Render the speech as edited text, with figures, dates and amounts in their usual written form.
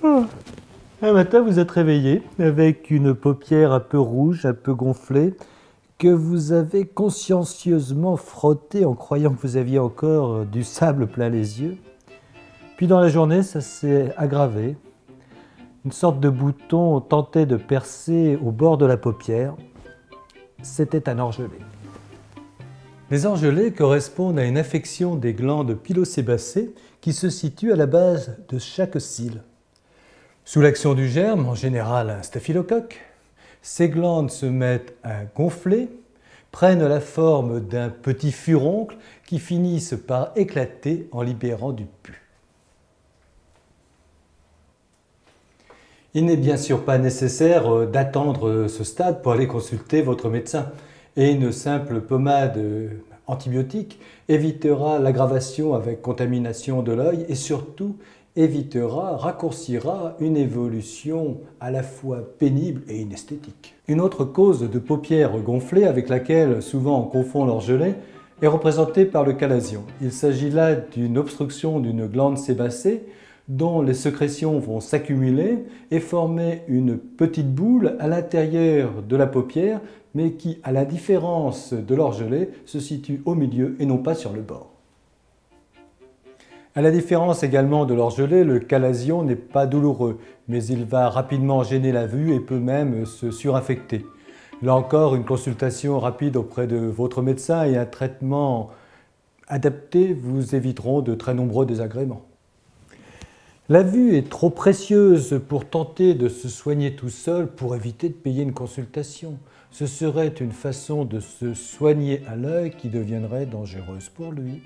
Un matin, vous êtes réveillé avec une paupière un peu rouge, un peu gonflée, que vous avez consciencieusement frottée en croyant que vous aviez encore du sable plein les yeux. Puis dans la journée, ça s'est aggravé. Une sorte de bouton tentait de percer au bord de la paupière. C'était un orgelet. Les orgelets correspondent à une affection des glandes pilosébacées qui se situent à la base de chaque cils. Sous l'action du germe, en général un staphylocoque, ces glandes se mettent à gonfler, prennent la forme d'un petit furoncle qui finissent par éclater en libérant du pus. Il n'est bien sûr pas nécessaire d'attendre ce stade pour aller consulter votre médecin. Et une simple pommade antibiotique évitera l'aggravation avec contamination de l'œil et surtout raccourcira une évolution à la fois pénible et inesthétique. Une autre cause de paupières gonflées avec laquelle souvent on confond l'orgelet est représentée par le chalazion. Il s'agit là d'une obstruction d'une glande sébacée dont les sécrétions vont s'accumuler et former une petite boule à l'intérieur de la paupière, mais qui, à la différence de l'orgelet, se situe au milieu et non pas sur le bord. À la différence également de l'orgelet, le chalazion n'est pas douloureux, mais il va rapidement gêner la vue et peut même se surinfecter. Là encore, une consultation rapide auprès de votre médecin et un traitement adapté vous éviteront de très nombreux désagréments. La vue est trop précieuse pour tenter de se soigner tout seul pour éviter de payer une consultation. Ce serait une façon de se soigner à l'œil qui deviendrait dangereuse pour lui.